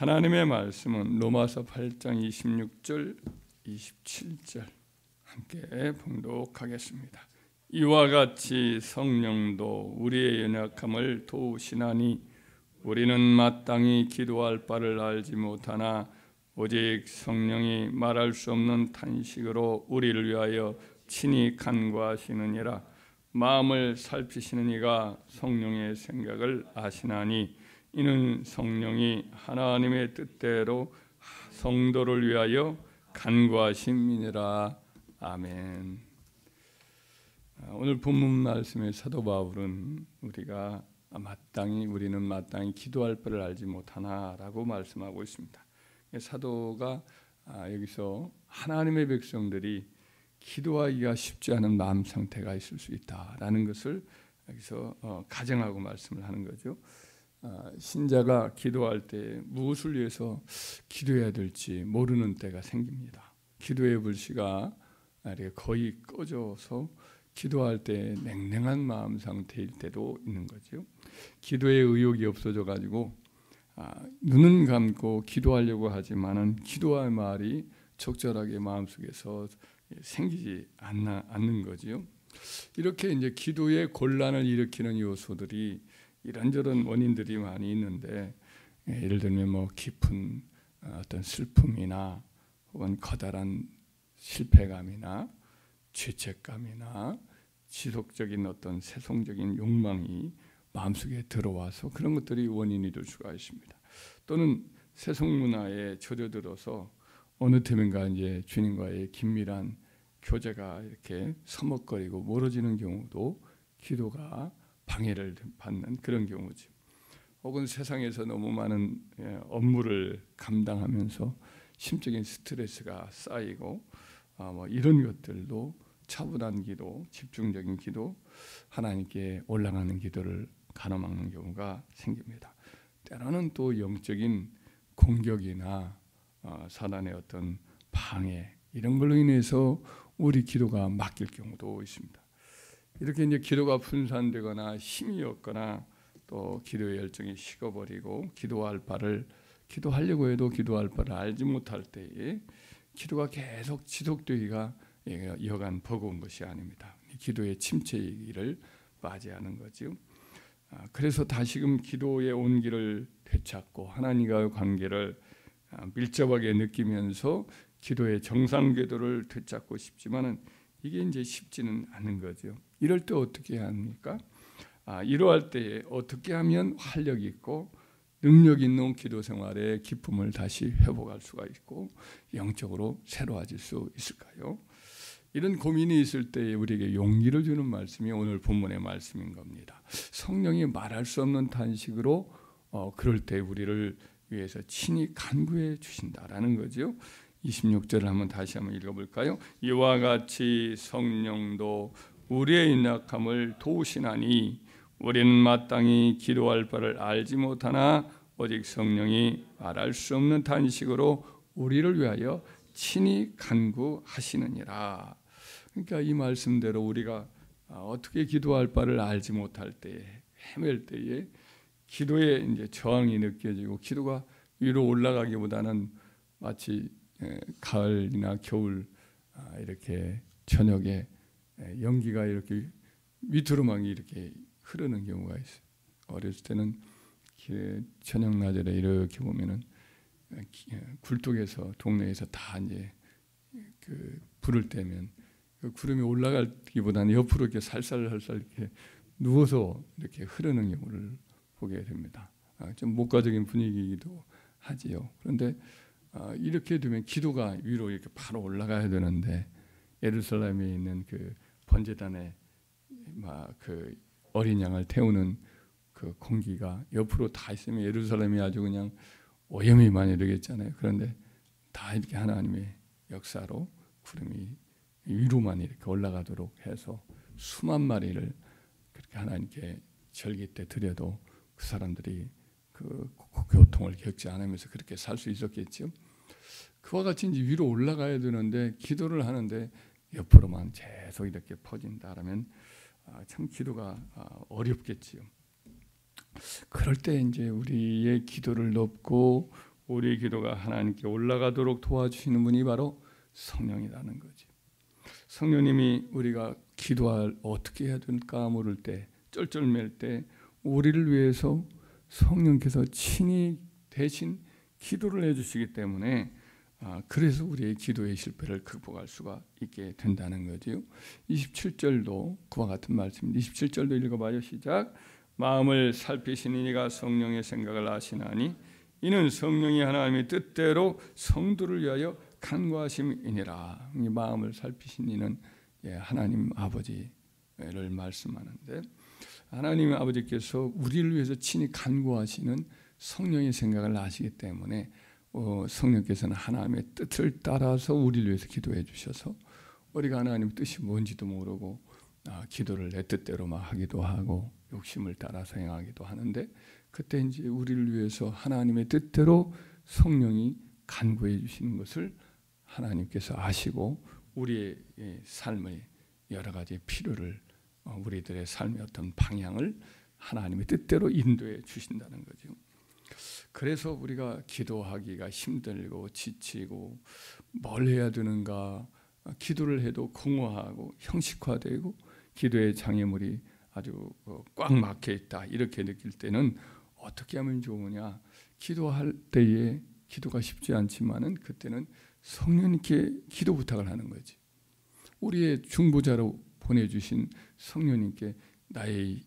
하나님의 말씀은 로마서 8장 26절 27절 함께 봉독하겠습니다. 이와 같이 성령도 우리의 연약함을 도우시나니 우리는 마땅히 기도할 바를 알지 못하나 오직 성령이 말할 수 없는 탄식으로 우리를 위하여 친히 간구하시느니라. 마음을 살피시는 이가 성령의 생각을 아시나니 이는 성령이 하나님의 뜻대로 성도를 위하여 간구하심이니라. 아멘. 오늘 본문 말씀의 사도 바울은 우리는 마땅히 기도할 바를 알지 못하나라고 말씀하고 있습니다. 사도가 여기서 하나님의 백성들이 기도하기가 쉽지 않은 마음 상태가 있을 수 있다라는 것을 여기서 가정하고 말씀을 하는 거죠. 신자가 기도할 때 무엇을 위해서 기도해야 될지 모르는 때가 생깁니다. 기도의 불씨가 거의 꺼져서 기도할 때 냉랭한 마음 상태일 때도 있는 거죠. 기도의 의욕이 없어져 가지고 눈은 감고 기도하려고 하지만은 기도할 말이 적절하게 마음속에서 생기지 않는 거죠. 이렇게 이제 기도의 곤란을 일으키는 요소들이 이런저런 원인들이 많이 있는데, 예를 들면 뭐 깊은 어떤 슬픔이나 혹은 커다란 실패감이나 죄책감이나 지속적인 어떤 세속적인 욕망이 마음속에 들어와서 그런 것들이 원인이 될 수가 있습니다. 또는 세속 문화에 젖어들어서 어느 틈인가 이제 주님과의 긴밀한 교제가 이렇게 서먹거리고 멀어지는 경우도 기도가 방해를 받는 그런 경우죠. 혹은 세상에서 너무 많은 업무를 감당하면서 심적인 스트레스가 쌓이고 뭐 이런 것들도 차분한 기도, 집중적인 기도, 하나님께 올라가는 기도를 가로막는 경우가 생깁니다. 때로는 또 영적인 공격이나 사단의 어떤 방해 이런 걸로 인해서 우리 기도가 막힐 경우도 있습니다. 이렇게 이제 기도가 분산되거나 힘이 없거나 또 기도의 열정이 식어버리고 기도하려고 해도 기도할 바를 알지 못할 때에 기도가 계속 지속되기가 여간 버거운 것이 아닙니다. 기도의 침체기를 맞이하는 거죠. 그래서 다시금 기도의 온기를 되찾고 하나님과의 관계를 밀접하게 느끼면서 기도의 정상 궤도를 되찾고 싶지만은 이게 이제 쉽지는 않은 거죠. 이럴 때 어떻게 해야 합니까? 이러할 때 어떻게 하면 활력 있고 능력 있는 기도 생활의 기쁨을 다시 회복할 수가 있고 영적으로 새로워질 수 있을까요? 이런 고민이 있을 때 우리에게 용기를 주는 말씀이 오늘 본문의 말씀인 겁니다. 성령이 말할 수 없는 탄식으로 그럴 때 우리를 위해서 친히 간구해 주신다라는 거죠. 26절을 한번 다시 한번 읽어볼까요? 이와 같이 성령도 우리의 연약함을 도우시나니 우리는 마땅히 기도할 바를 알지 못하나 오직 성령이 말할 수 없는 탄식으로 우리를 위하여 친히 간구하시느니라. 그러니까 이 말씀대로 우리가 어떻게 기도할 바를 알지 못할 때에 헤맬 때에 기도에 이제 저항이 느껴지고 기도가 위로 올라가기보다는 마치 가을이나 겨울 이렇게 저녁에 연기가 이렇게 밑으로만 이렇게 흐르는 경우가 있어요. 어렸을 때는 저녁 낮에 이렇게 보면은 굴뚝에서 동네에서 다 이제 그 불을 때면 그 구름이 올라가기보다는 옆으로 이렇게 살살살살 이렇게 누워서 이렇게 흐르는 경우를 보게 됩니다. 좀 목가적인 분위기이기도 하지요. 그런데 이렇게 되면 기도가 위로 이렇게 바로 올라가야 되는데 예루살렘에 있는 그 번제단에 막 그 어린 양을 태우는 그 공기가 옆으로 다 있으면 예루살렘이 아주 그냥 오염이 많이 되겠잖아요. 그런데 다 이렇게 하나님의 역사로 구름이 위로만 이렇게 올라가도록 해서 수만 마리를 그렇게 하나님께 절기 때 드려도 그 사람들이 그 고통을 겪지 않으면서 그렇게 살 수 있었겠죠. 그와 같이 이제 위로 올라가야 되는데 기도를 하는데 옆으로만 계속 이렇게 퍼진다라면 참 기도가 어렵겠지요. 그럴 때 이제 우리의 기도를 돕고 우리의 기도가 하나님께 올라가도록 도와주시는 분이 바로 성령이라는 거죠. 성령님이 우리가 기도할 어떻게 해야 될까 모를 때, 쩔쩔맬 때 우리를 위해서 성령께서 친히 대신 기도를 해주시기 때문에 그래서 우리의 기도의 실패를 극복할 수가 있게 된다는 거죠. 27절도 그와 같은 말씀입니다. 27절도 읽어봐요. 시작. 마음을 살피시는 이가 성령의 생각을 아시나니 이는 성령이 하나님의 뜻대로 성도를 위하여 간구하심이니라. 이 마음을 살피신 이는 하나님 아버지를 말씀하는데, 하나님 아버지께서 우리를 위해서 친히 간구하시는 성령의 생각을 아시기 때문에 성령께서는 하나님의 뜻을 따라서 우리를 위해서 기도해 주셔서 우리가 하나님의 뜻이 뭔지도 모르고 기도를 내 뜻대로 막 하기도 하고 욕심을 따라서 행하기도 하는데, 그때 이제 우리를 위해서 하나님의 뜻대로 성령이 간구해 주시는 것을 하나님께서 아시고 우리의 삶의 여러 가지 필요를, 우리들의 삶의 어떤 방향을 하나님의 뜻대로 인도해 주신다는 거죠. 그래서 우리가 기도하기가 힘들고 지치고 뭘 해야 되는가, 기도를 해도 공허하고 형식화되고 기도의 장애물이 아주 꽉 막혀 있다 이렇게 느낄 때는 어떻게 하면 좋으냐. 기도할 때에 기도가 쉽지 않지만은 그때는 성령님께 기도 부탁을 하는 거지. 우리의 중보자로 보내주신 성령님께 나의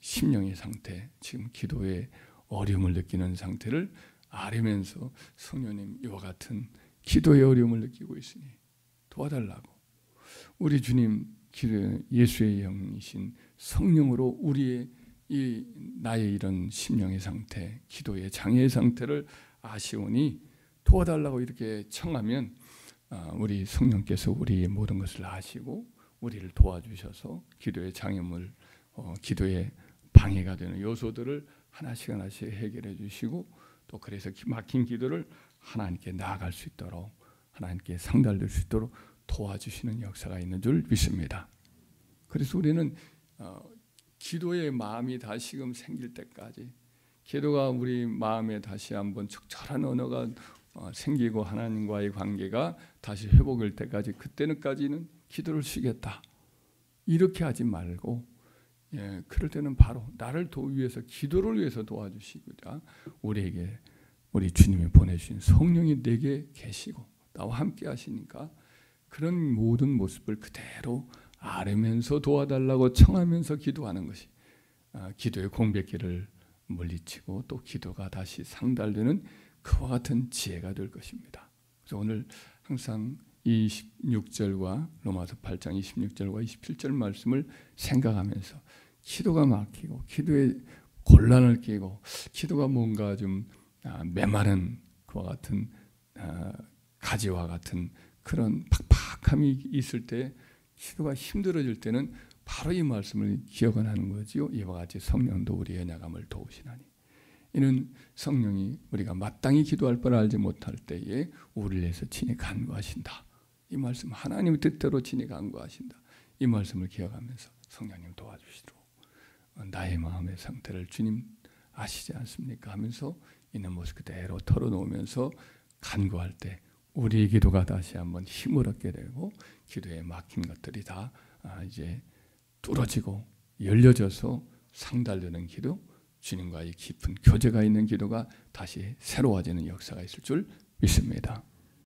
심령의 상태, 지금 기도에 어려움을 느끼는 상태를 아뢰면서 성령님, 이와 같은 기도의 어려움을 느끼고 있으니 도와달라고. 우리 주님 예수의 영이신 성령으로 우리의 나의 이런 심령의 상태, 기도의 장애의 상태를 아시오니 도와달라고 이렇게 청하면 우리 성령께서 우리의 모든 것을 아시고 우리를 도와주셔서 기도의 장애물, 기도의 방해가 되는 요소들을 하나씩 하나씩 해결해 주시고, 또 그래서 막힌 기도를 하나님께 나아갈 수 있도록, 하나님께 상달될 수 있도록 도와주시는 역사가 있는 줄 믿습니다. 그래서 우리는 기도의 마음이 다시금 생길 때까지, 기도가 우리 마음에 다시 한번 적절한 언어가 생기고 하나님과의 관계가 다시 회복될 때까지, 그때는까지는 기도를 쉬겠다 이렇게 하지 말고, 그럴 때는 바로 나를 위해서, 기도를 위해서 도와주시고자 우리에게 우리 주님이 보내주신 성령이 내게 계시고 나와 함께 하시니까 그런 모든 모습을 그대로 아뢰면서 도와달라고 청하면서 기도하는 것이 기도의 공백기를 물리치고 또 기도가 다시 상달되는 그와 같은 지혜가 될 것입니다. 그래서 오늘 항상 26절과 로마서 8장 26절과 27절 말씀을 생각하면서 기도가 막히고 기도에 곤란을 끼고 기도가 뭔가 좀 메마른 그와 같은 가지와 같은 그런 팍팍함이 있을 때, 기도가 힘들어질 때는 바로 이 말씀을 기억하는 거지요. 이와 같이 성령도 우리의 연약함을 도우시나니 이는 성령이 우리가 마땅히 기도할 바를 알지 못할 때에 우리를 위해서 친히 간구하신다. 이 말씀, 하나님의 뜻대로 친히 간구하신다. 이 말씀을 기억하면서 성령님 도와주시도록 나의 마음의 상태를 주님 아시지 않습니까 하면서 있는 모습 그대로 털어놓으면서 간구할 때 우리의 기도가 다시 한번 힘을 얻게 되고 기도에 막힌 것들이 다 이제 뚫어지고 열려져서 상달되는 기도, 주님과의 깊은 교제가 있는 기도가 다시 새로워지는 역사가 있을 줄 믿습니다.